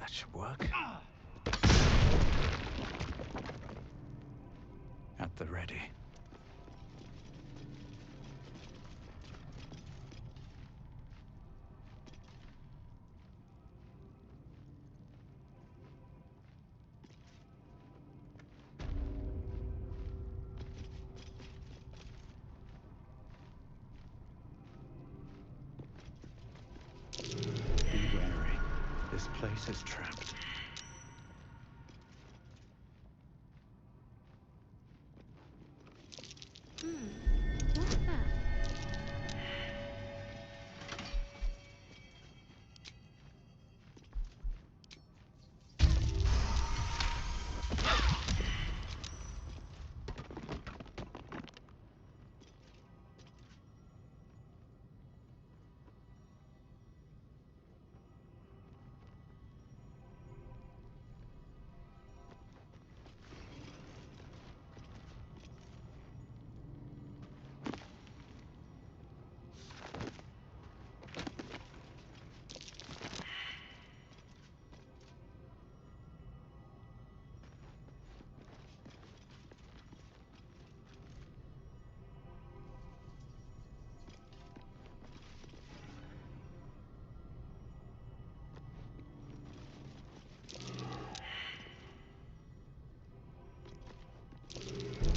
That should work. At the ready. Be wary. This place is trapped. What's that?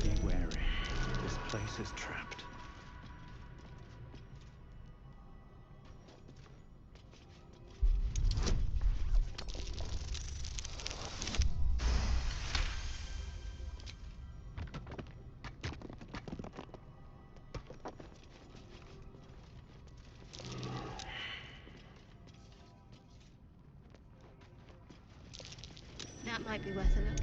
Be wary. This place is trapped. That might be worth a look.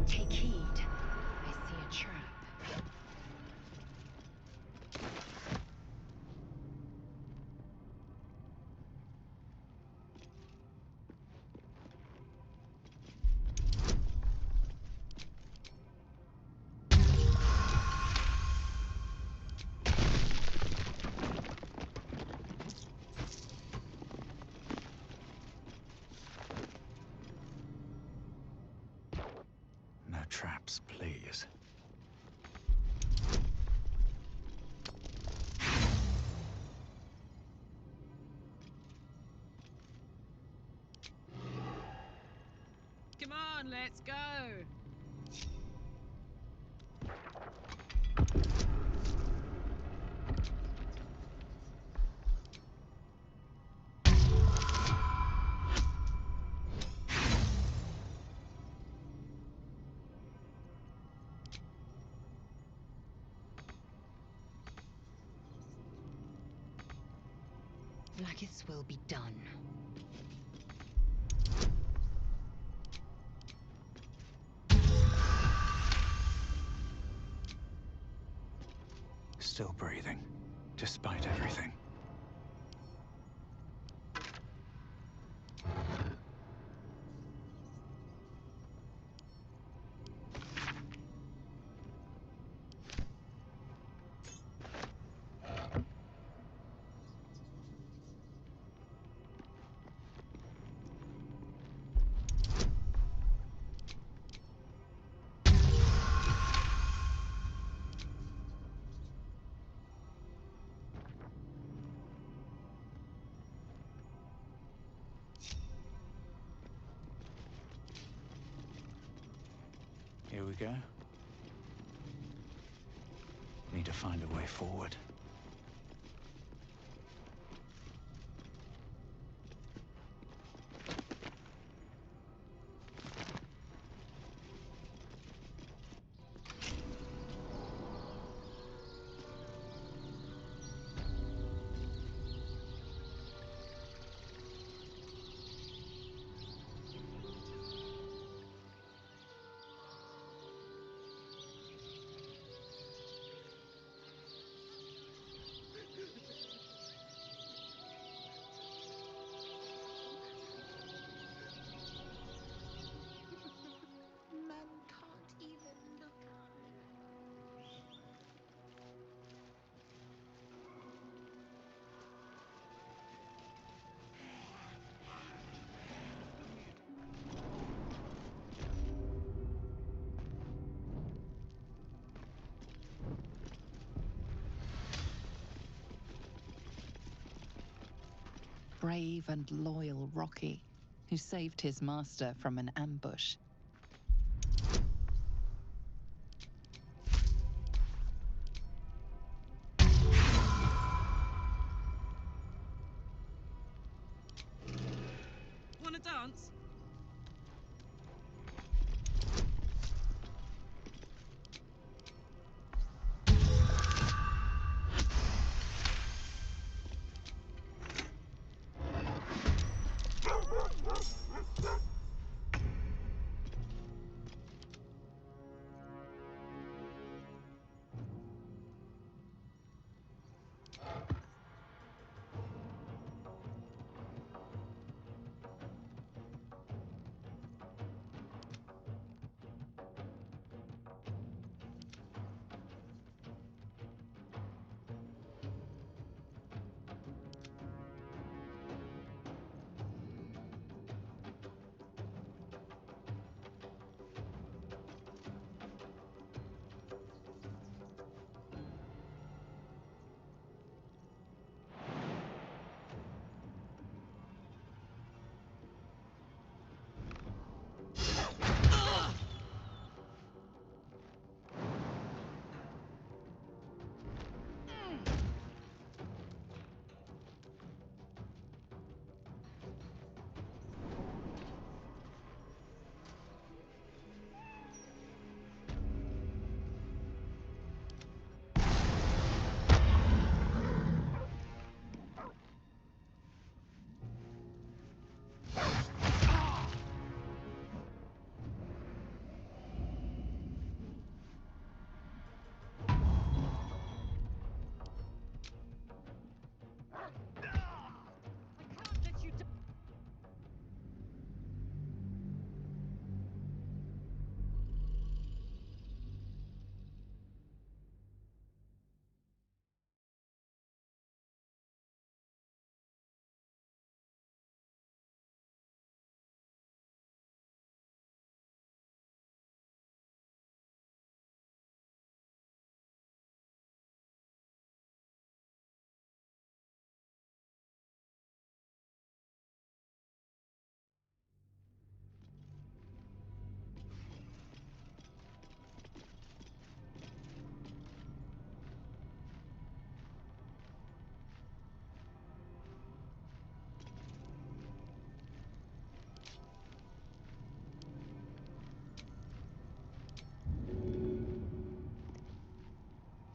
Take heed. I see a trap. No traps, please. Come on, let's go. Blackest will be done. Still breathing, despite everything. Here we go. Need to find a way forward. brave and loyal Rocky, who saved his master from an ambush. Wanna dance?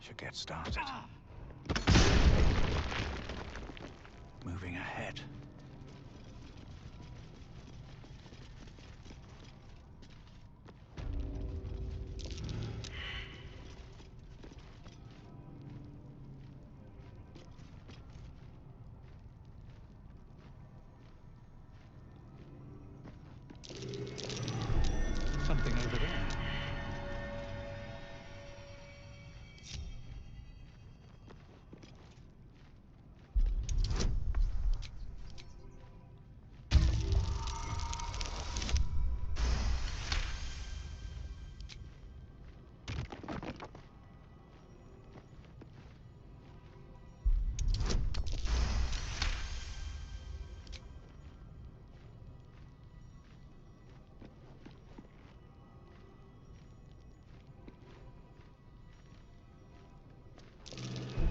Should get started. Moving ahead. Something over there.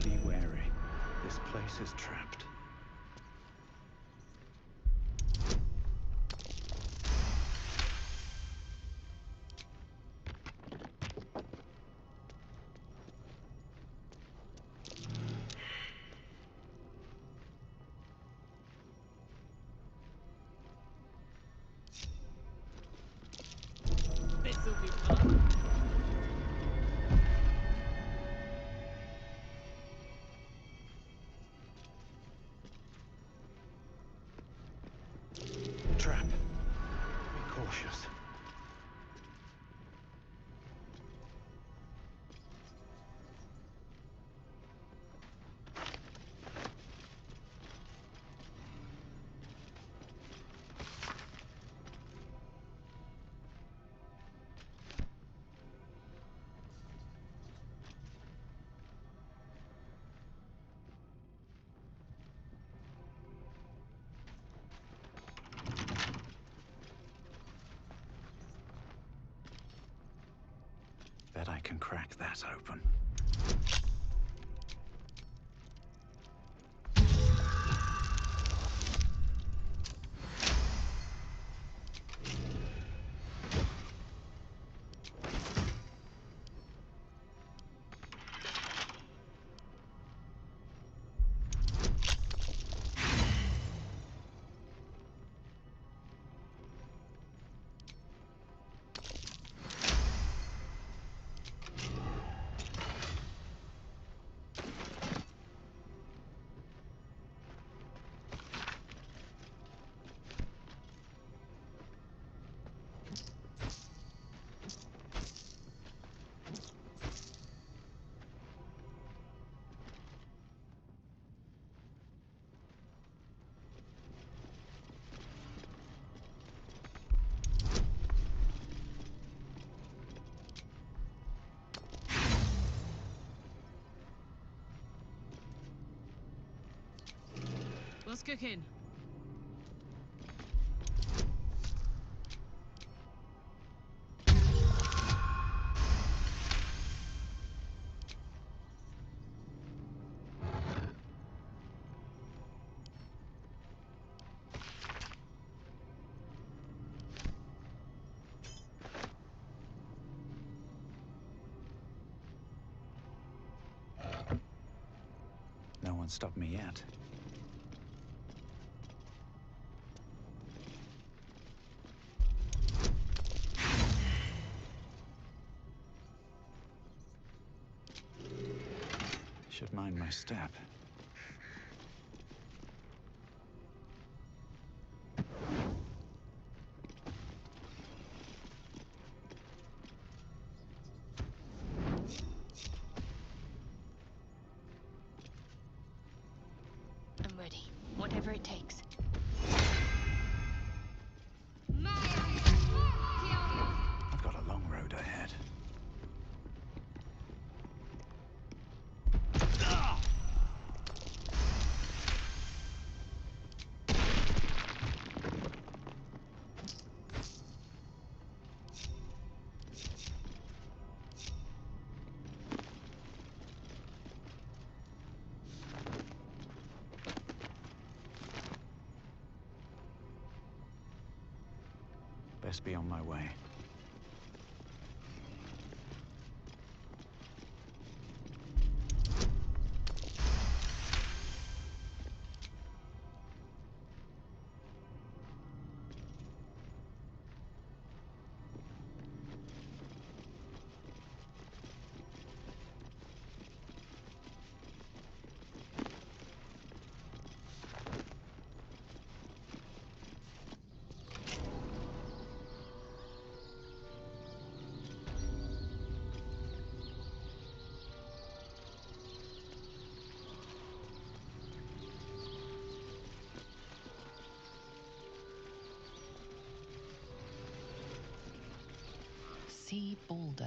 Be wary. This place is trapped. This'll be fun. Trap. Be cautious. can crack that open. What's cooking? No one stopped me yet. Should mind my step. I'm ready. Whatever it takes. I've got a long road ahead. Best be on my way. See Baldur,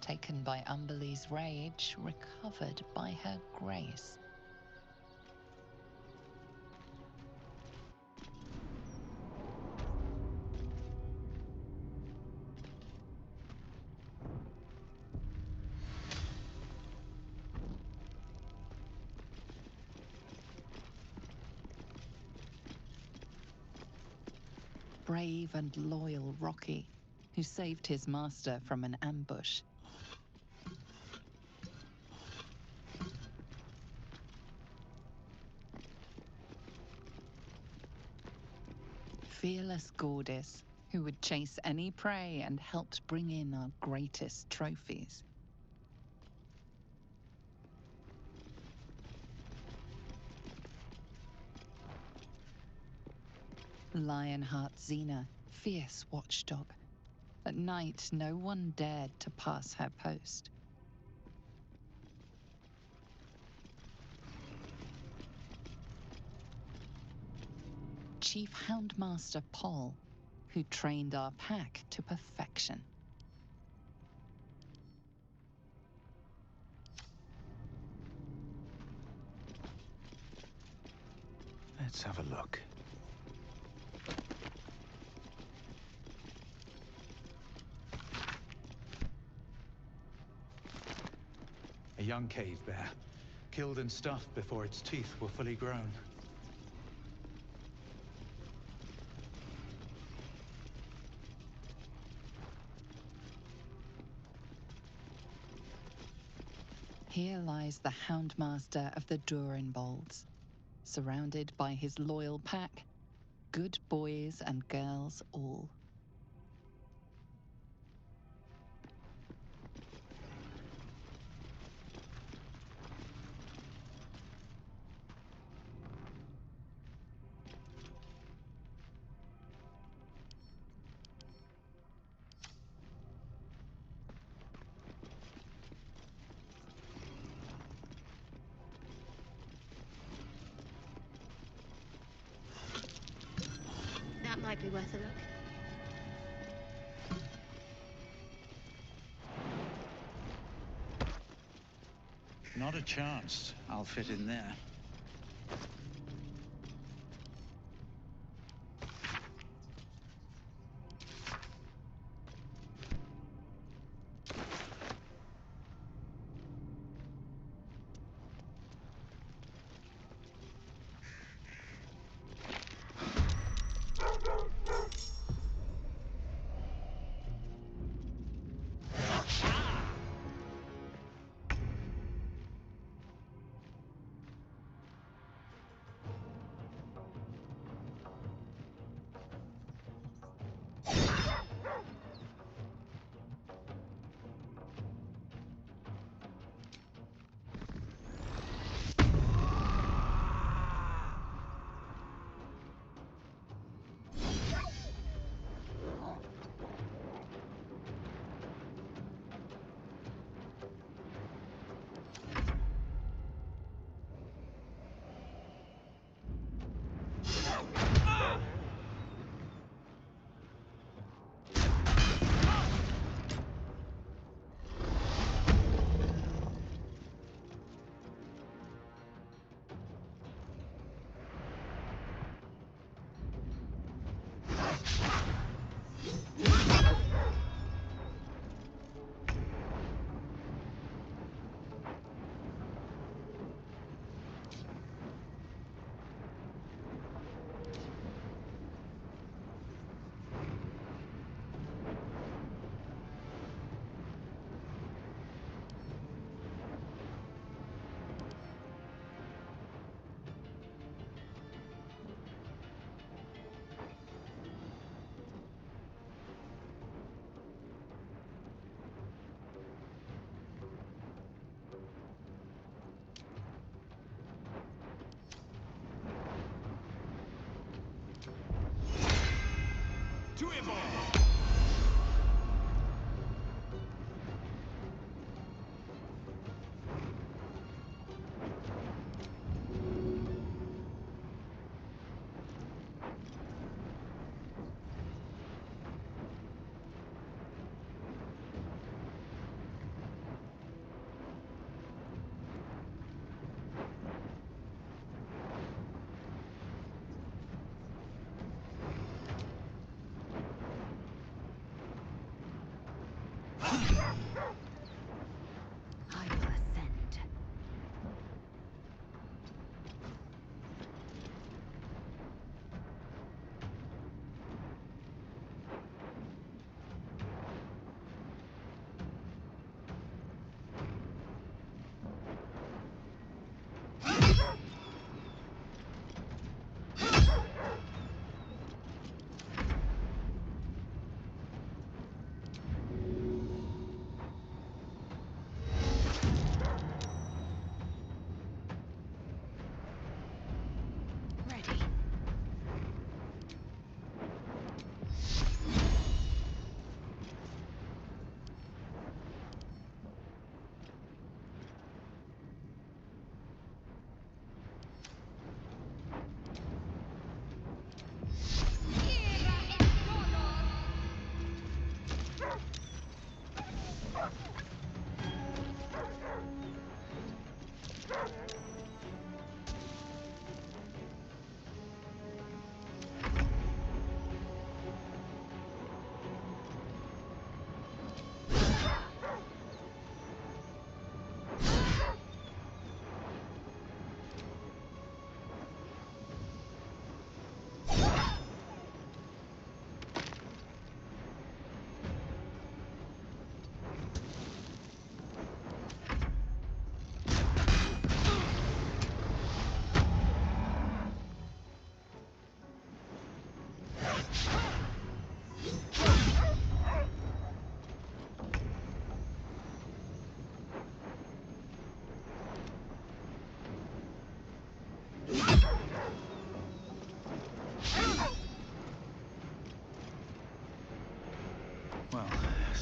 taken by Umberlee's rage, recovered by her grace. Brave and loyal Rocky, who saved his master from an ambush. Fearless Gordis, who would chase any prey and helped bring in our greatest trophies. Lionheart Xena, fierce watchdog. At night, no one dared to pass her post. Chief Houndmaster Paul, who trained our pack to perfection. Let's have a look. young cave bear, killed and stuffed before its teeth were fully grown. Here lies the Houndmaster of the Durinbolds, surrounded by his loyal pack, good boys and girls all. That might be worth a look. Not a chance I'll fit in there. To him, boy!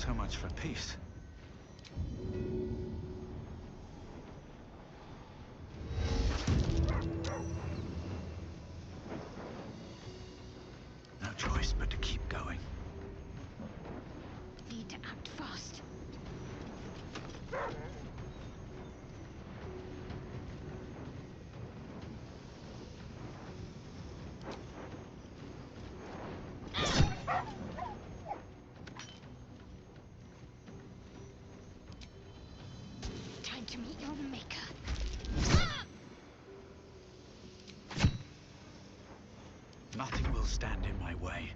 So much for peace. No choice but to keep going. Need to act fast. Time to meet your maker. Nothing will stand in my way.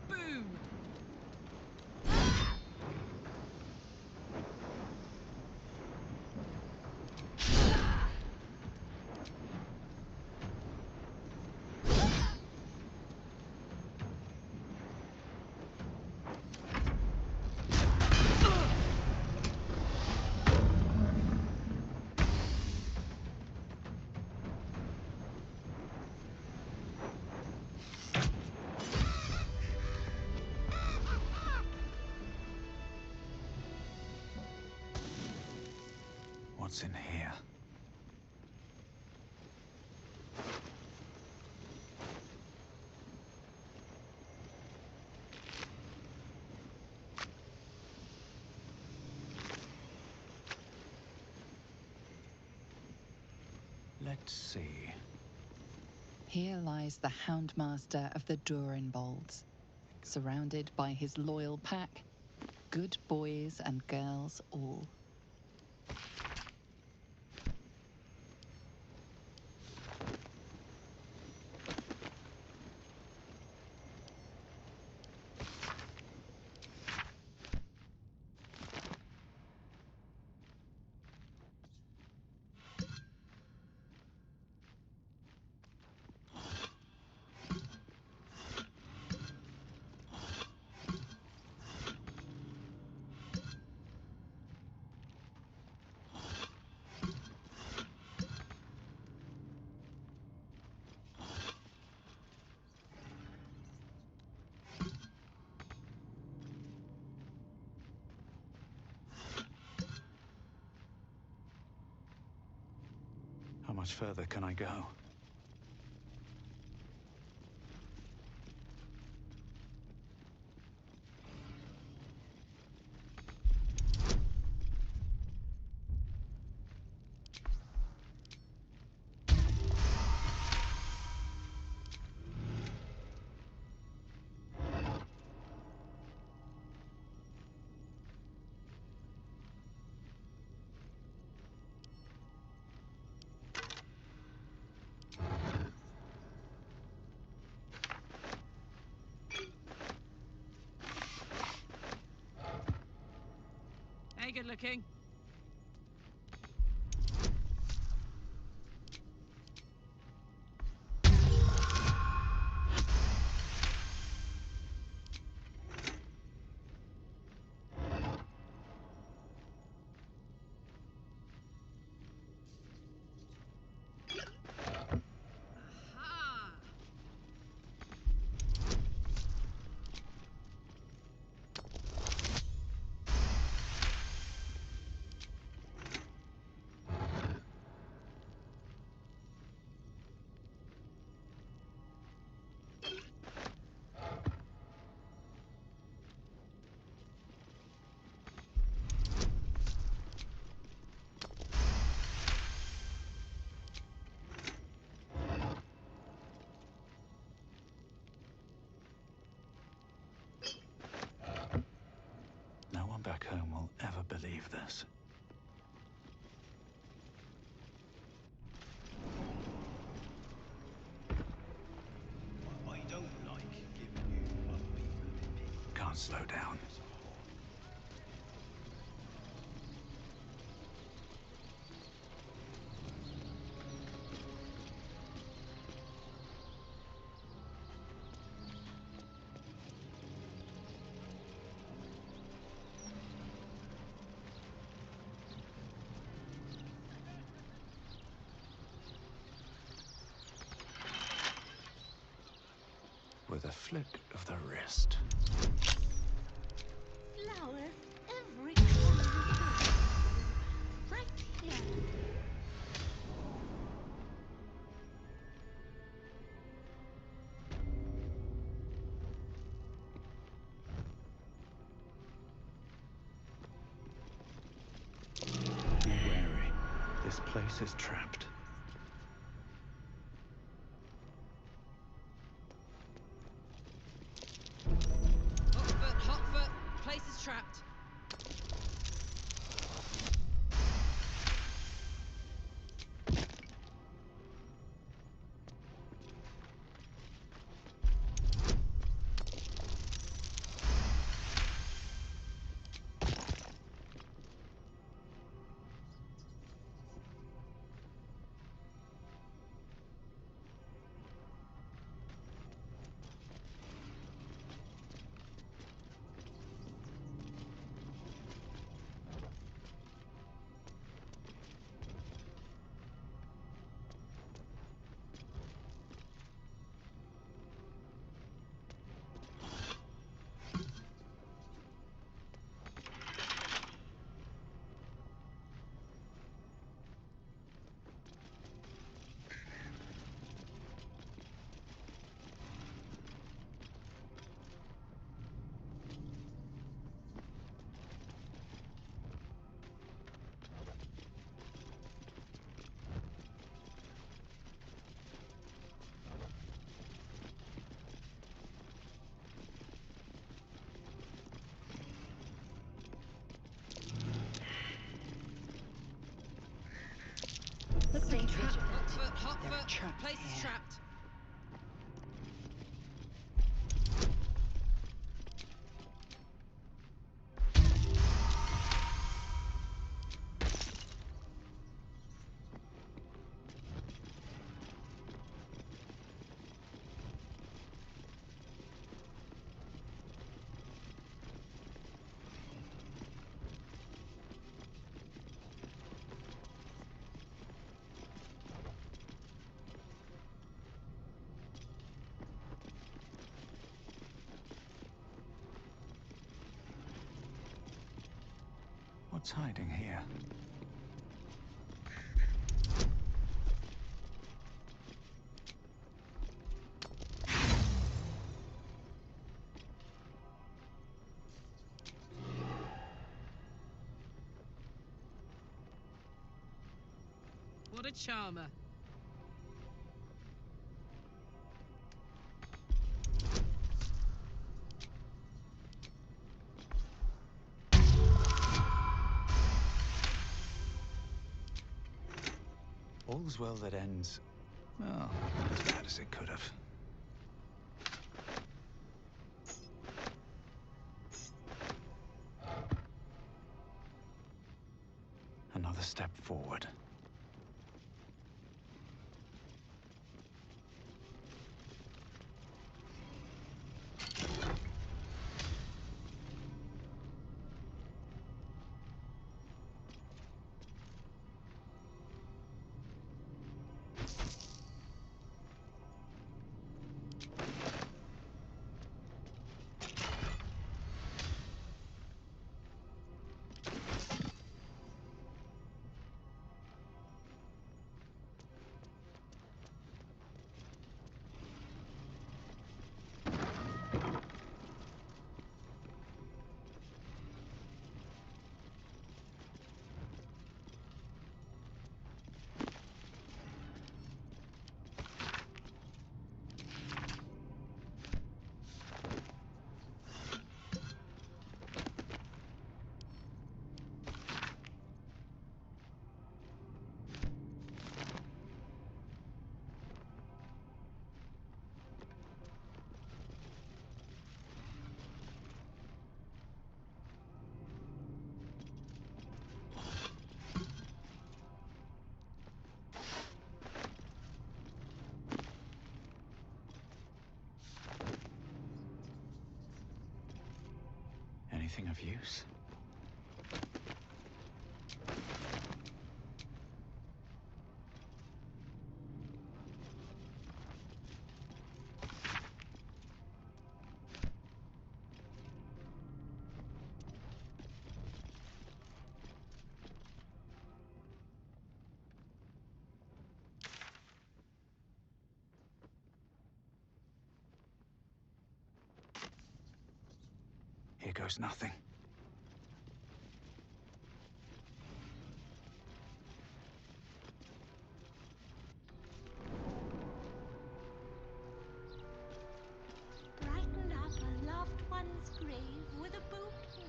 Boom! What's in here? Let's see. Here lies the Houndmaster of the Durinbolds, surrounded by his loyal pack, good boys and girls all. How much further can I go? Hey, good looking. Aha! No one back home will ever believe this. I don't like giving you other people an opinion. Can't slow down. with a flick of the wrist. Flowers every corner. Right here. Be wary. This place is trapped. Hot foot. Place is trapped. Stay vigilant. Hot There are foot. traps Place is here. trapped. What's hiding here? What a charmer. All's well that ends, well, not as bad as it could have. Another step forward. Anything of use? Here goes nothing. Brighten up a loved one's grave with a bouquet,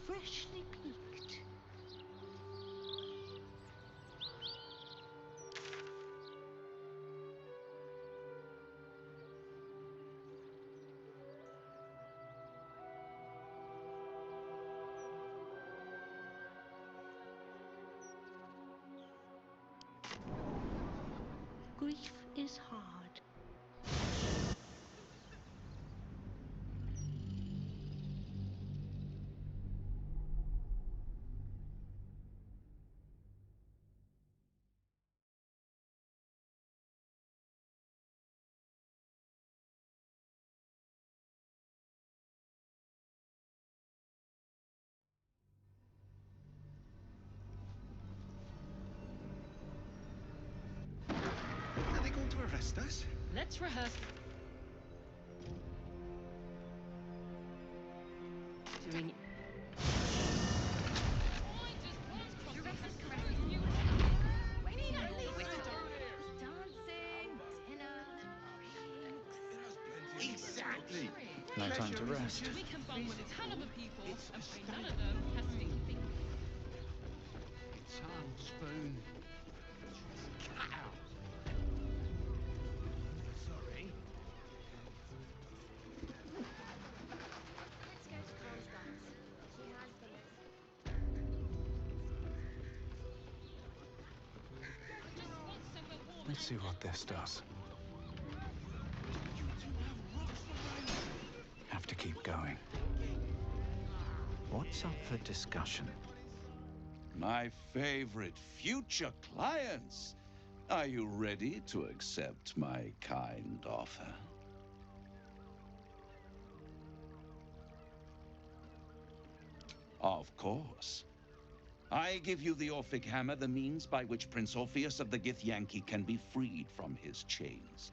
freshly picked. Grief is hard. Are they going to arrest us? Let's rehearse. Doing. Exactly. No time to rest. We can bond with a ton of people, and by none of them casting fingers. It's old spoon. Cow. Sorry. Let's go to Constance. She has the list. Just want somewhere warm. Let's see what this does. You two have rocks for days. Have to keep going. What's up for discussion? My favorite future clients. Are you ready to accept my kind offer? Of course. I give you the Orphic Hammer, the means by which Prince Orpheus of the Githyanki can be freed from his chains.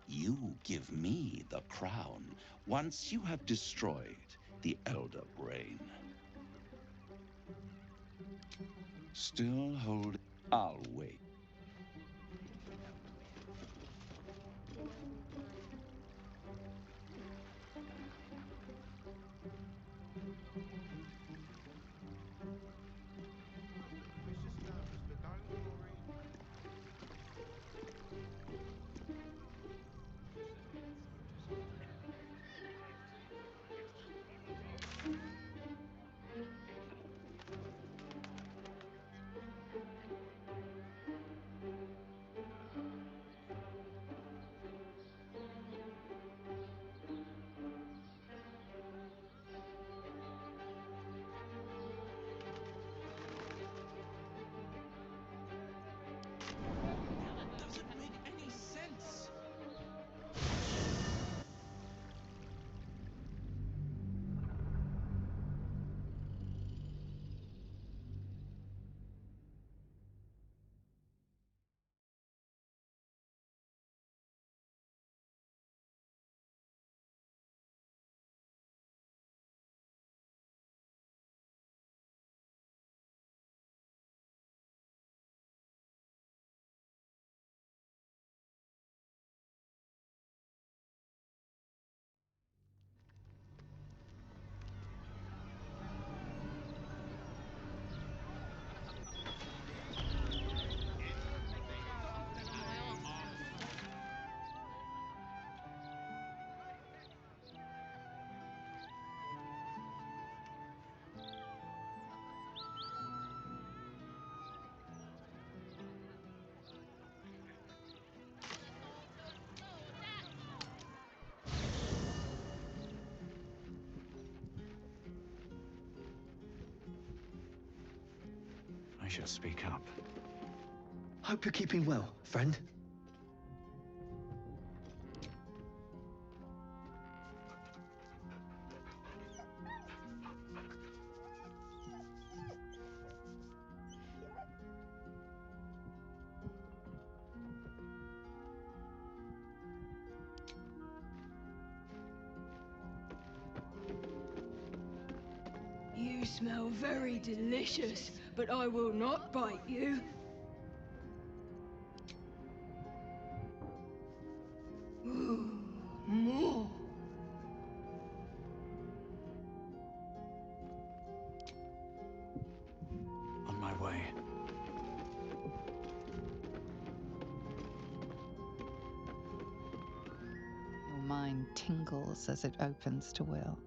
You give me the crown once you have destroyed the Elder Brain. Still hold. I'll wait. Doesn't make any sense. I should speak up. Hope you're keeping well, friend. smell very delicious, but I will not bite you. Ooh, more. On my way. Your mind tingles as it opens to Will.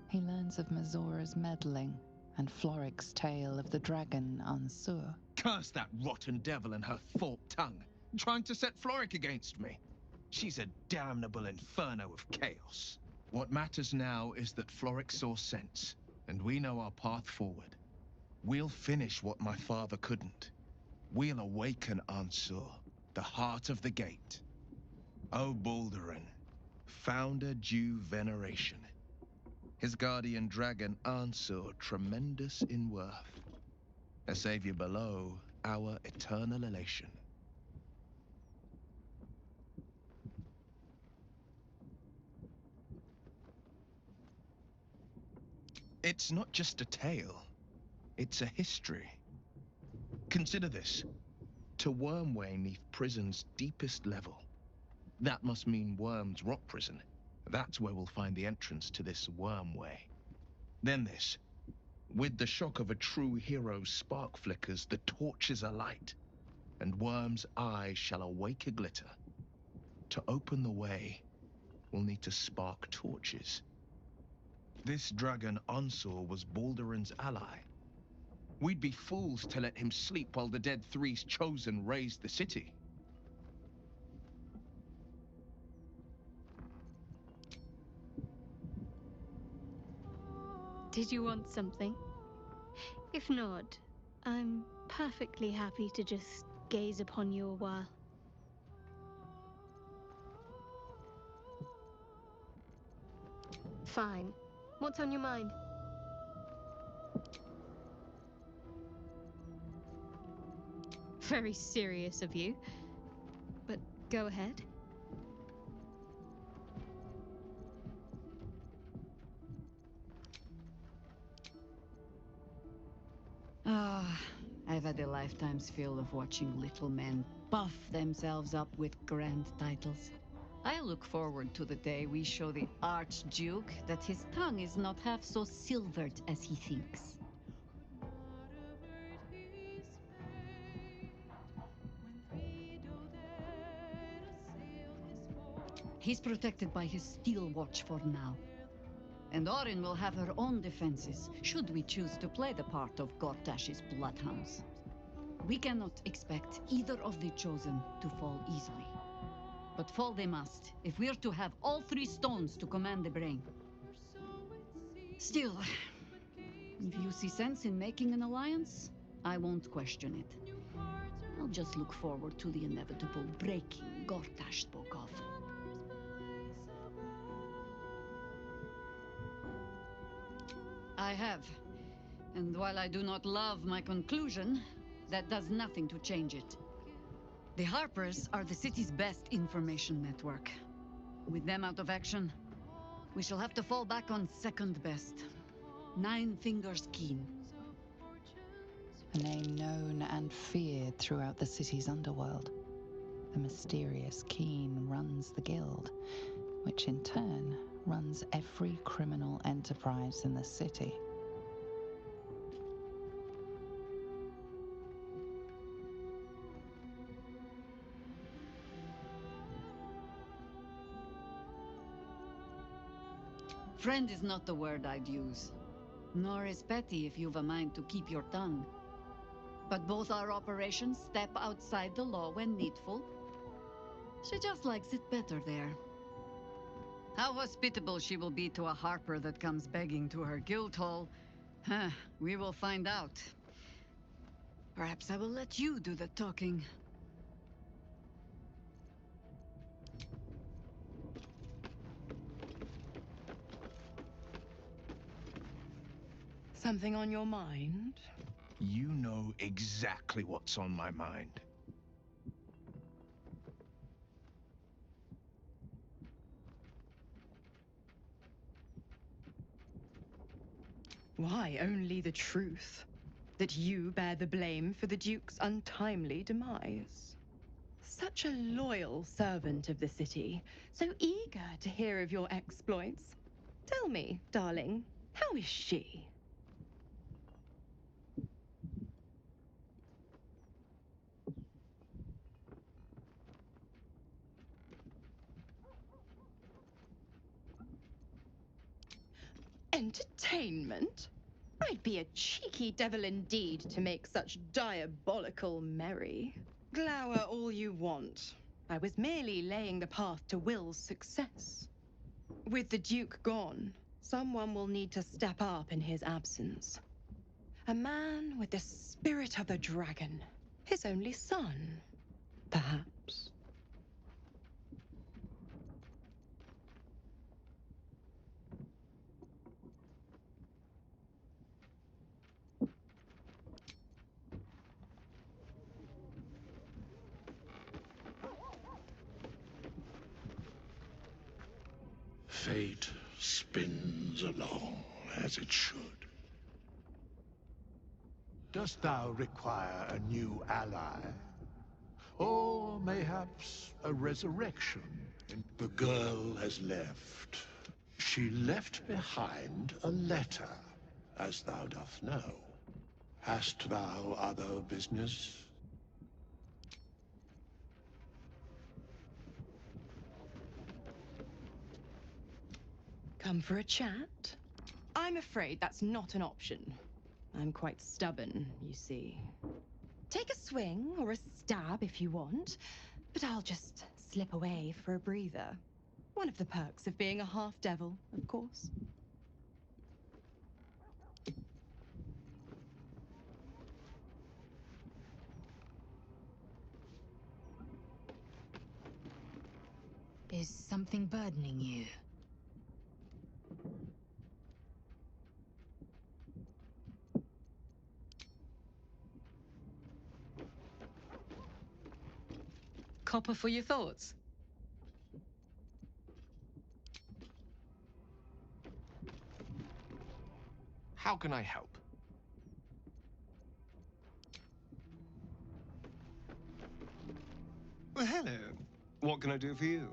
He learns of Mazora's meddling and Floric's tale of the dragon Ansur. Curse that rotten devil and her forked tongue, trying to set Floric against me. She's a damnable inferno of chaos. What matters now is that Floric saw sense, and we know our path forward. We'll finish what my father couldn't. We'll awaken Ansur, the heart of the gate. O Baldurin, founder due veneration. His guardian dragon Ansur tremendous in worth. A savior below, our eternal elation. It's not just a tale, it's a history. Consider this. To Wormway 'neath prison's deepest level. That must mean Worm's rock prison. That's where we'll find the entrance to this Wormway. Then this. With the shock of a true hero's spark flickers, the torches alight, and Worm's eyes shall awake a glitter. To open the way, we'll need to spark torches. This dragon Ansur was Baldurin's ally. We'd be fools to let him sleep while the Dead Three's chosen raised the city. Did you want something? If not, I'm perfectly happy to just gaze upon you a while. Fine. What's on your mind? Very serious of you. But go ahead. I've had a lifetime's fill of watching little men buff themselves up with grand titles. I look forward to the day we show the Archduke that his tongue is not half so silvered as he thinks. He's protected by his steel watch for now. And Orin will have her own defenses, should we choose to play the part of Gortash's bloodhounds. We cannot expect either of the chosen to fall easily. But fall they must, if we're to have all three stones to command the brain. Still, if you see sense in making an alliance, I won't question it. I'll just look forward to the inevitable breaking Gortash spoke of. I have. And while I do not love my conclusion, that does nothing to change it. The Harpers are the city's best information network. With them out of action, we shall have to fall back on second best. Nine Fingers Keen. A name known and feared throughout the city's underworld. The mysterious Keen runs the guild, which in turn runs every criminal enterprise in the city. Friend is not the word I'd use. Nor is petty if you've a mind to keep your tongue. But both our operations step outside the law when needful. She just likes it better there. How hospitable she will be to a Harper that comes begging to her guild hall, we will find out. Perhaps I will let you do the talking. Something on your mind? You know exactly what's on my mind. Why, only the truth. That you bear the blame for the Duke's untimely demise. Such a loyal servant of the city, so eager to hear of your exploits. Tell me, darling, how is she? Entertainment? I'd be a cheeky devil indeed to make such diabolical merry. Glower all you want. I was merely laying the path to Will's success. With the Duke gone, someone will need to step up in his absence. A man with the spirit of the dragon. His only son, perhaps. Fate spins along as it should. Dost thou require a new ally? Or mayhaps a resurrection? The girl has left. She left behind a letter, as thou doth know. Hast thou other business? Come for a chat? I'm afraid that's not an option. I'm quite stubborn, you see. Take a swing or a stab if you want, but I'll just slip away for a breather. One of the perks of being a half-devil, of course. Is something burdening you? Copper for your thoughts. How can I help? Well, hello. What can I do for you?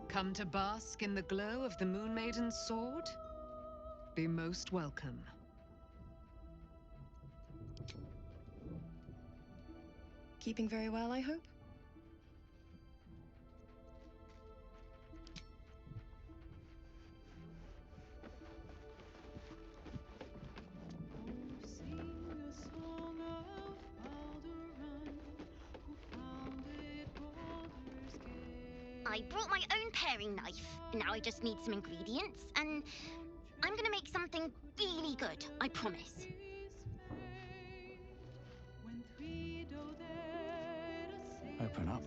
Come to bask in the glow of the Moon Maiden's sword? Be most welcome. Keeping very well, I hope? I brought my own paring knife. Now I just need some ingredients, and I'm gonna make something really good, I promise. Open up.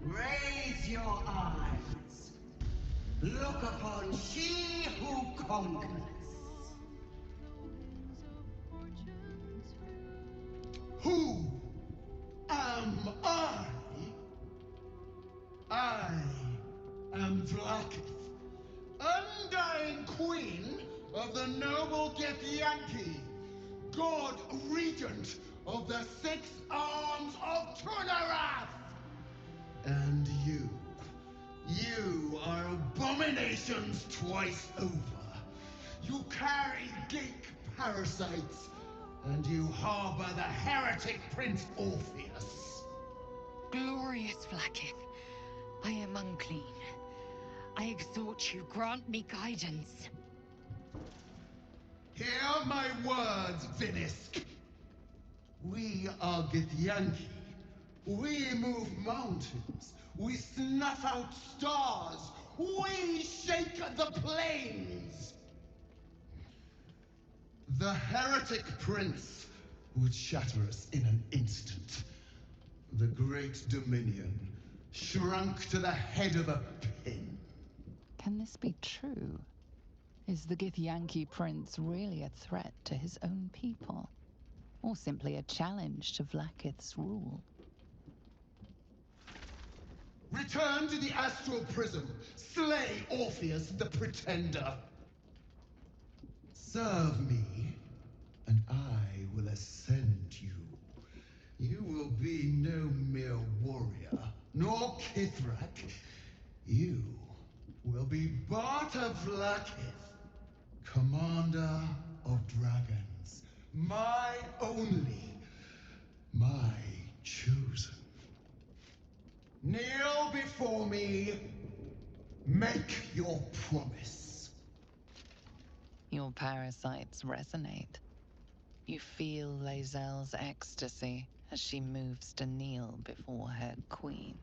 Raise your eyes. Look upon she who conquers. Who am I? I am Vlaakith, undying queen of the noble Githyanki, god regent of the 6 arms of Tullarath. And you are abominations twice over. You carry geek parasites, And you harbor the heretic Prince Orpheus. Glorious Vlaakith, I am unclean. I exhort you, grant me guidance. Hear my words, Vinisk. We are Githyanki. We move mountains. We snuff out stars. We shake the plains. The heretic prince would shatter us in an instant. The great dominion shrunk to the head of a pin. Can this be true? Is the Githyanki prince really a threat to his own people? Or simply a challenge to Vlaakith's rule? Return to the astral prism. Slay Orpheus the Pretender. Serve me, and I will ascend you. You will be no mere warrior, nor Kithrak. You will be Barta Vlaakith, commander of dragons. My only, my chosen. Kneel before me. Make your promise. Your parasites resonate. You feel Lae'zel's ecstasy as she moves to kneel before her queen.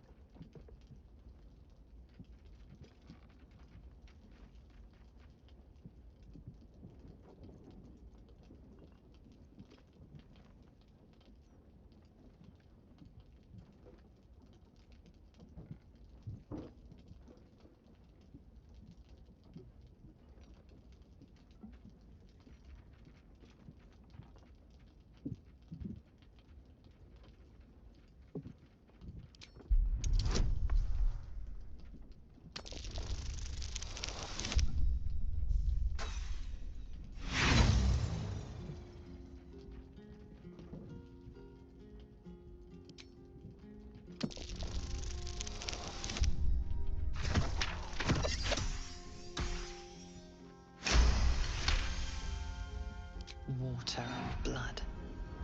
Water and blood.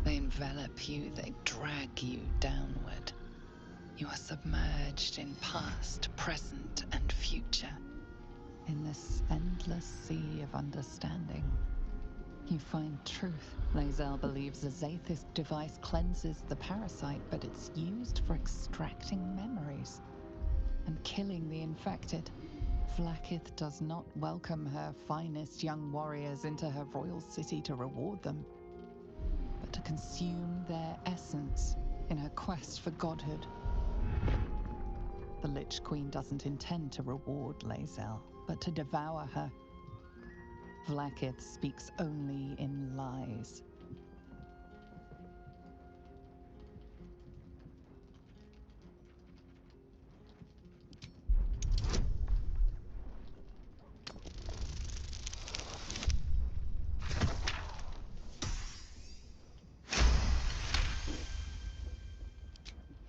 They envelop you, they drag you downward. You are submerged in past, present, and future. In this endless sea of understanding, you find truth. Lae'zel believes a Zaithist device cleanses the parasite, but it's used for extracting memories and killing the infected. Vlaakith does not welcome her finest young warriors into her royal city to reward them, but to consume their essence in her quest for godhood. The Lich Queen doesn't intend to reward Lae'zel, but to devour her. Vlaakith speaks only in lies.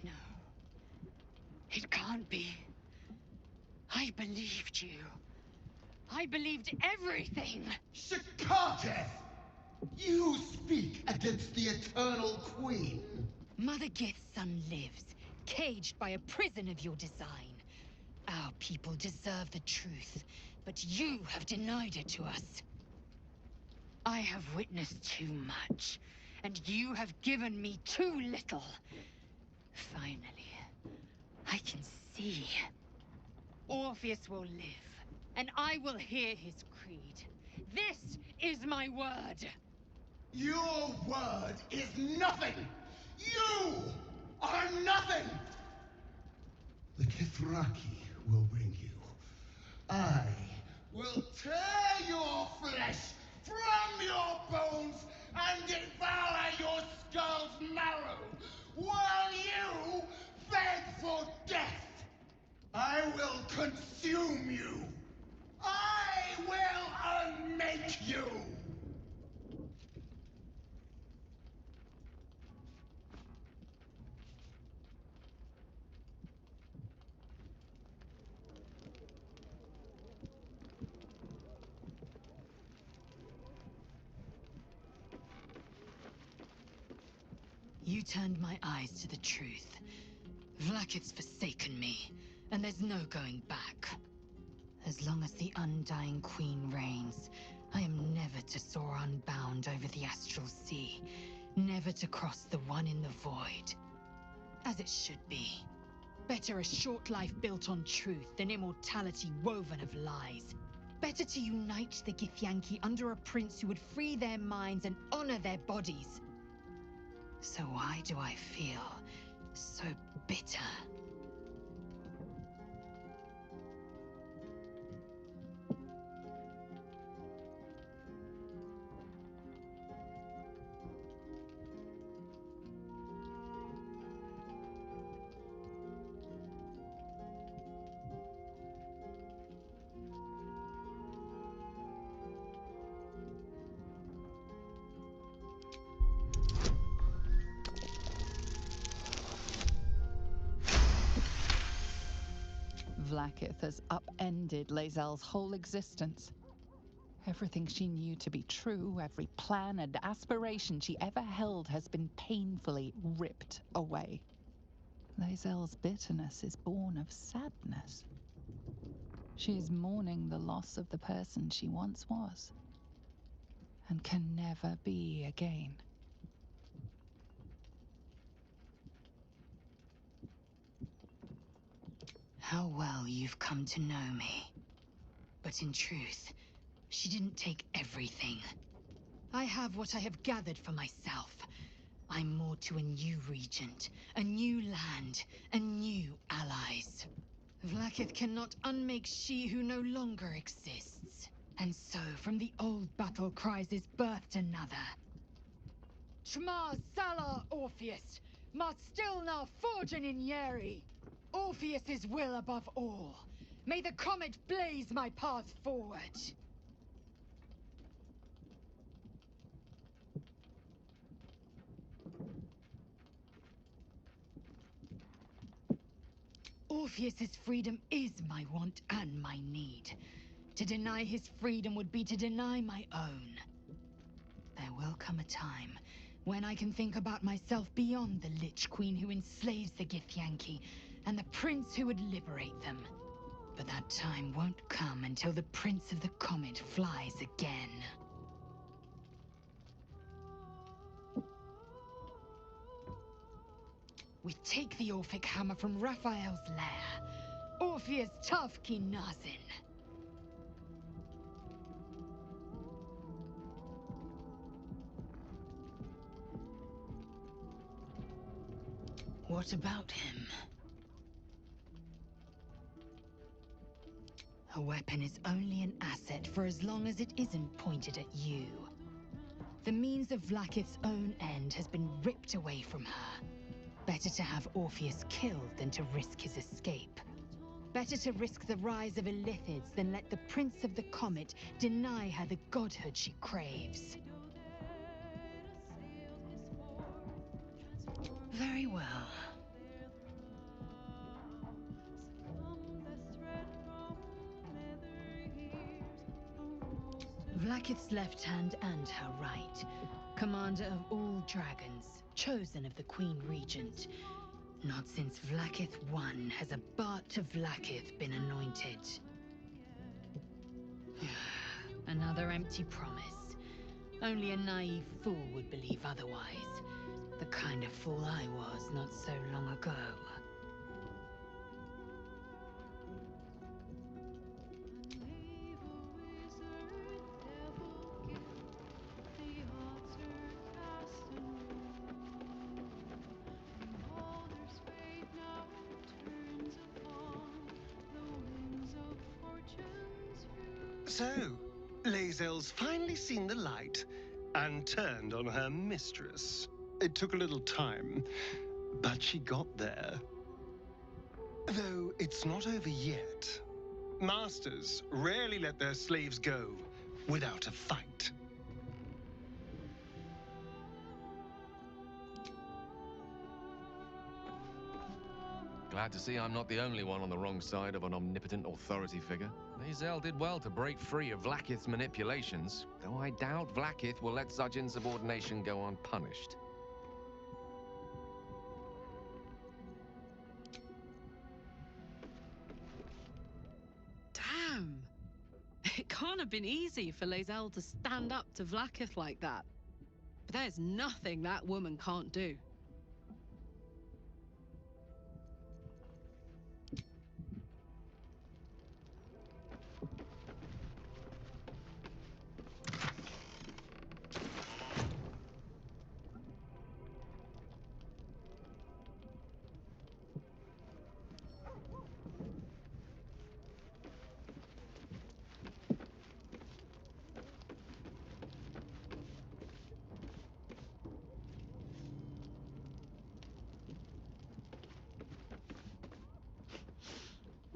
No. It can't be. I believed you. I believed everything! Shakateth! You speak against the Eternal Queen. Mother Gith's son lives, caged by a prison of your design. Our people deserve the truth, but you have denied it to us. I have witnessed too much, and you have given me too little. Finally, I can see. Orpheus will live, and I will hear his creed. This is my word! Your word is nothing! You are nothing! The Kithraki will bring you. I will tear your flesh from your bones and devour your skull's marrow, while you beg for death. I will consume you. I will unmake you. You turned my eyes to the truth. Vlaakith's forsaken me, and there's no going back. As long as the Undying Queen reigns, I am never to soar unbound over the astral sea, never to cross the one in the void. As it should be. Better a short life built on truth than immortality woven of lies. Better to unite the Githyanki under a prince who would free their minds and honor their bodies. So why do I feel so bitter? Vlaakith has upended Lae'zel's whole existence. Everything she knew to be true, every plan and aspiration she ever held has been painfully ripped away. Lae'zel's bitterness is born of sadness. She is mourning the loss of the person she once was, and can never be again. How well you've come to know me. But in truth, she didn't take everything. I have what I have gathered for myself. I'm more to a new regent, a new land, and new allies. Vlaakith cannot unmake she who no longer exists. And so, from the old battle cries is birthed another. Tmar Salar Orpheus, Mart Stilnar Forgen in Yeri. Orpheus's will above all. May the comet blaze my path forward. Orpheus's freedom is my want and my need. To deny his freedom would be to deny my own. There will come a time when I can think about myself beyond the Lich Queen who enslaves the Githyanki and the prince who would liberate them. But that time won't come until the Prince of the Comet flies again. We take the Orphic hammer from Raphael's lair. Orpheus Tavki Nazin. What about him? A weapon is only an asset for as long as it isn't pointed at you. The means of Vlaakith's own end has been ripped away from her. Better to have Orpheus killed than to risk his escape. Better to risk the rise of Illithids than let the Prince of the Comet deny her the godhood she craves. Very well. Vlaakith's left hand and her right. Commander of all dragons, chosen of the Queen Regent. Not since Vlaakith I has a Bart of Vlaakith been anointed. Another empty promise. Only a naive fool would believe otherwise. The kind of fool I was not so long ago. So, Lae'zel's finally seen the light and turned on her mistress. It took a little time, but she got there. Though it's not over yet. Masters rarely let their slaves go without a fight. Glad to see I'm not the only one on the wrong side of an omnipotent authority figure. Lae'zel did well to break free of Vlaakith's manipulations, though I doubt Vlaakith will let such insubordination go unpunished. can't have been easy for Lae'zel to stand up to Vlaakith like that. But there's nothing that woman can't do.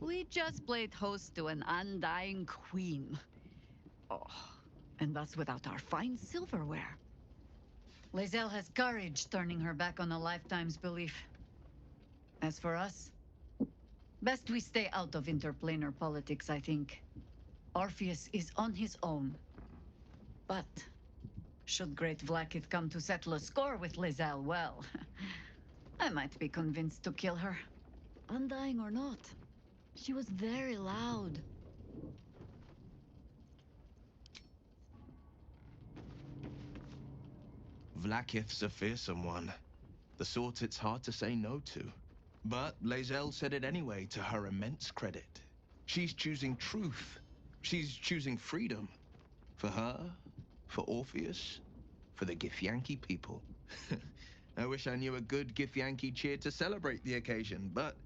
We just played host to an undying queen. Oh, and that's without our fine silverware. Lae'zel has courage turning her back on a lifetime's belief. As for us, best we stay out of interplanar politics, I think. Orpheus is on his own. But should great Vlaakith come to settle a score with Lae'zel, well, I might be convinced to kill her. Undying or not. She was very loud. Vlaakith's a fearsome one. The sort it's hard to say no to. But Lae'zel said it anyway, to her immense credit. She's choosing truth. She's choosing freedom. For her, for Orpheus, for the Githyanki people. I wish I knew a good Githyanki cheer to celebrate the occasion, but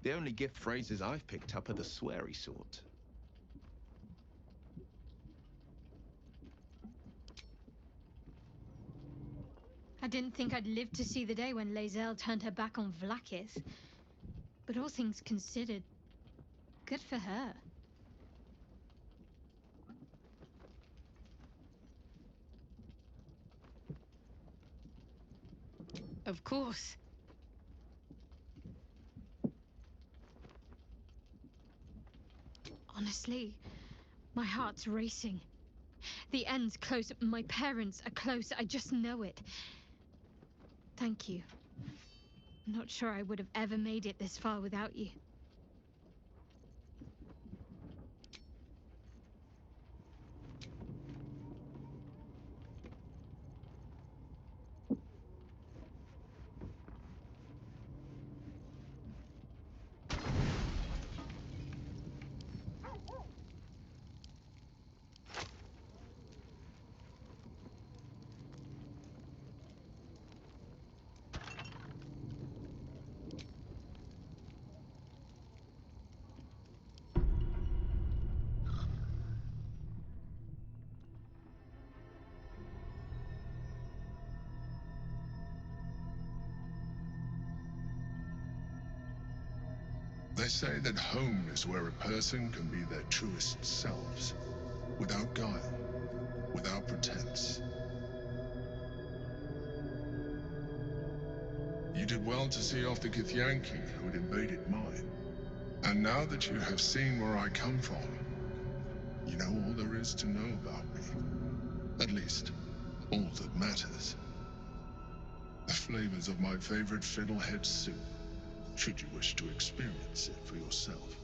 the only gift phrases I've picked up are the sweary sort. I didn't think I'd live to see the day when Lae'zel turned her back on Vlaakith. But all things considered, good for her. Of course. Honestly, my heart's racing. The end's close. My parents are close. I just know it. Thank you. I'm not sure I would have ever made it this far without you. They say that home is where a person can be their truest selves, without guile, without pretense. You did well to see off the Githyanki who had invaded mine. And now that you have seen where I come from, you know all there is to know about me. At least, all that matters. The flavors of my favorite fiddlehead soup, should you wish to experience it for yourself.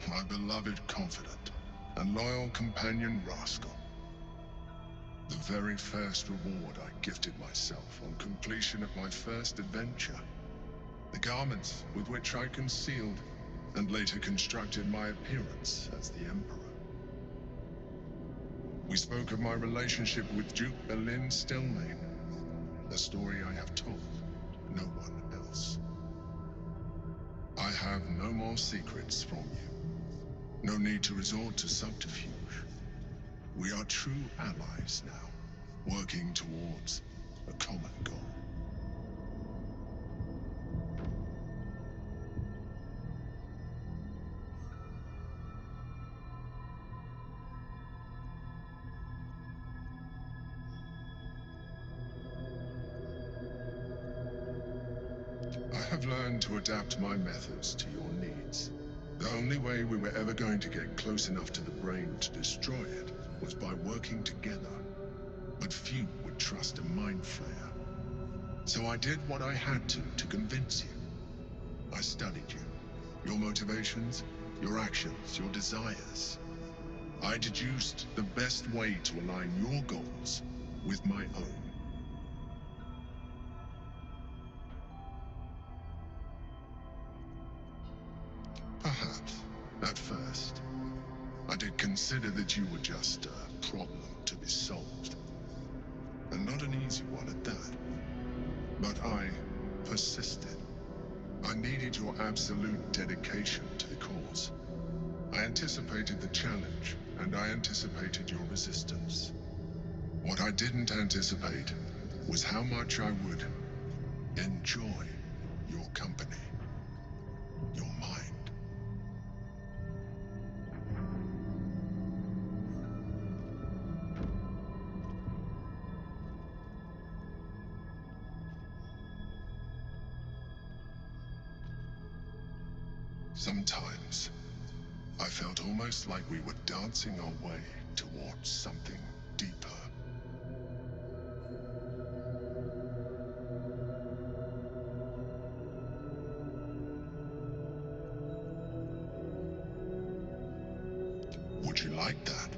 My beloved confidant and loyal companion Rascal. The very first reward I gifted myself on completion of my first adventure. The garments with which I concealed and later constructed my appearance as the Emperor. We spoke of my relationship with Duke Berlin Stillmane, a story I have told no one else. I have no more secrets from you. No need to resort to subterfuge. We are true allies now, working towards a common goal. I have learned to adapt my methods to your needs. The only way we were ever going to get close enough to the brain to destroy it was by working together. But few would trust a mind flayer. So I did what I had to convince you. I studied you, your motivations, your actions, your desires. I deduced the best way to align your goals with my own. Perhaps, at first, I did consider that you were just a problem to be solved. And not an easy one at that. But I persisted. I needed your absolute dedication to the cause. I anticipated the challenge, and I anticipated your resistance. What I didn't anticipate was how much I would enjoy your company, your mind. Sometimes, I felt almost like we were dancing our way towards something deeper. Would you like that?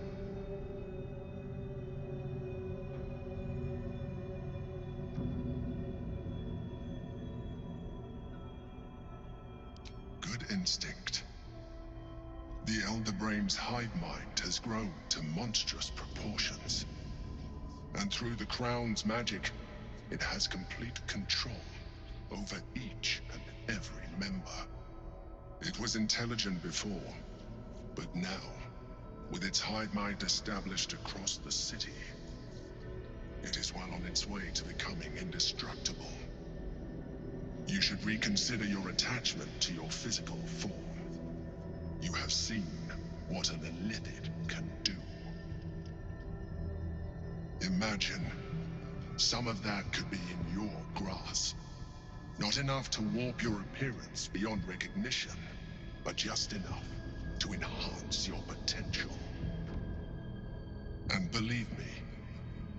Good instinct. The Elder Brain's hive mind has grown to monstrous proportions. And through the Crown's magic, it has complete control over each and every member. It was intelligent before, but now, with its hive mind established across the city, it is well on its way to becoming indestructible. You should reconsider your attachment to your physical form. You have seen what an illithid can do. Imagine some of that could be in your grasp. Not enough to warp your appearance beyond recognition, but just enough to enhance your potential. And believe me,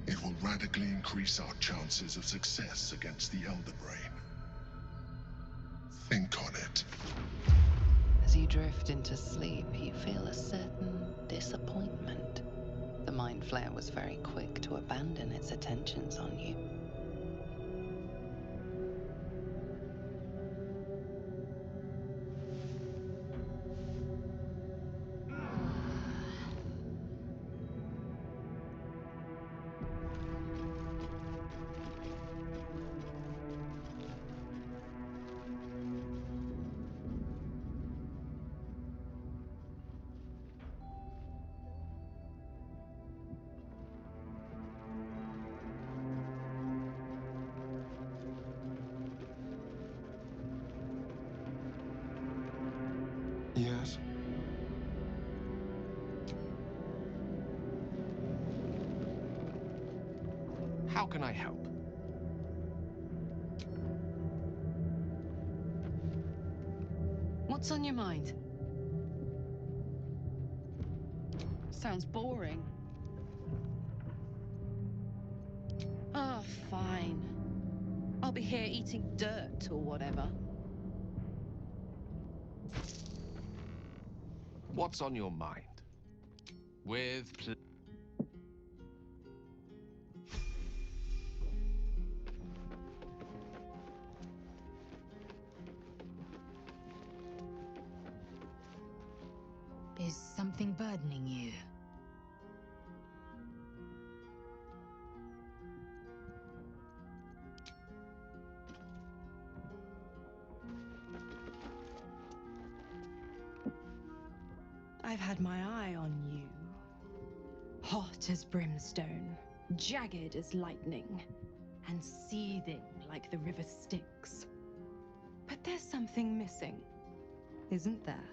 it will radically increase our chances of success against the Elder Brain. Think on it. As you drift into sleep, you feel a certain disappointment. The Mind Flare was very quick to abandon its attentions on you. Yes? How can I help? What's on your mind? Sounds boring. Oh, fine. I'll be here eating dirt or whatever. What's on your mind? With Is something burdening you? I've had my eye on you. Hot as brimstone, jagged as lightning, and seething like the river Styx. But there's something missing, isn't there?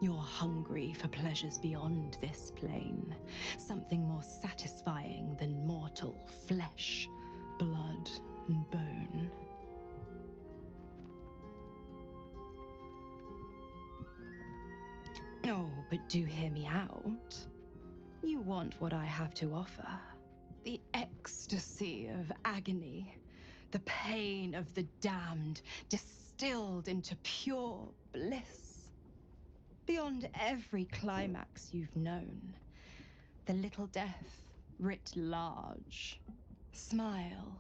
You're hungry for pleasures beyond this plane. Something more satisfying than mortal flesh, blood, and bone. Oh, but do hear me out. You want what I have to offer. The ecstasy of agony. The pain of the damned, distilled into pure bliss. beyond every climax you've known. The little death writ large. Smile,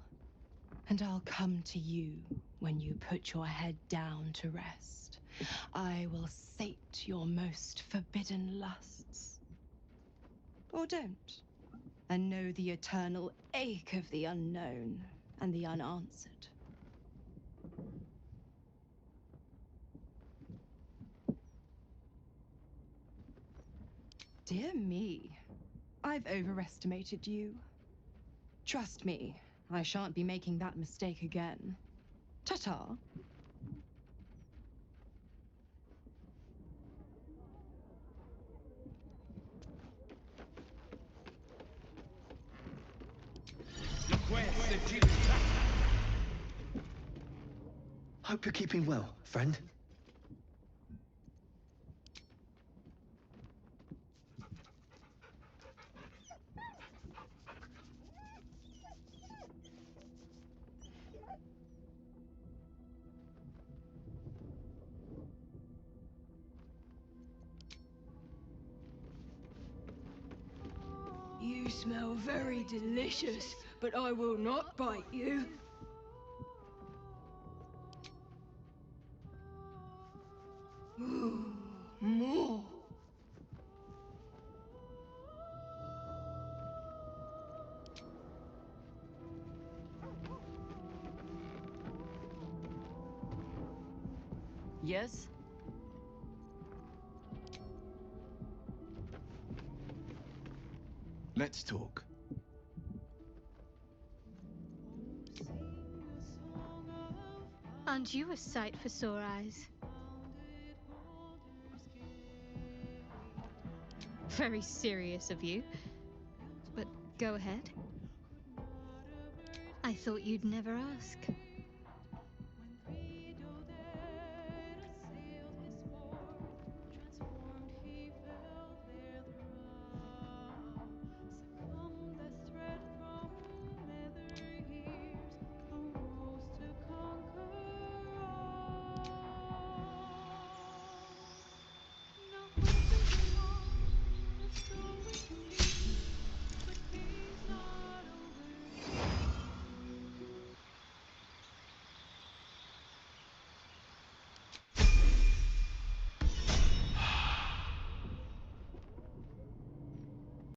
and I'll come to you when you put your head down to rest. I will sate your most forbidden lusts. Or don't, and know the eternal ache of the unknown and the unanswered. Dear me, I've overestimated you. Trust me, I shan't be making that mistake again. Ta-ta. Hope you're keeping well, friend. You smell very delicious, but I will not bite you. Ooh, more. Yes? Let's talk. Aren't you a sight for sore eyes? Very serious of you. But go ahead. I thought you'd never ask.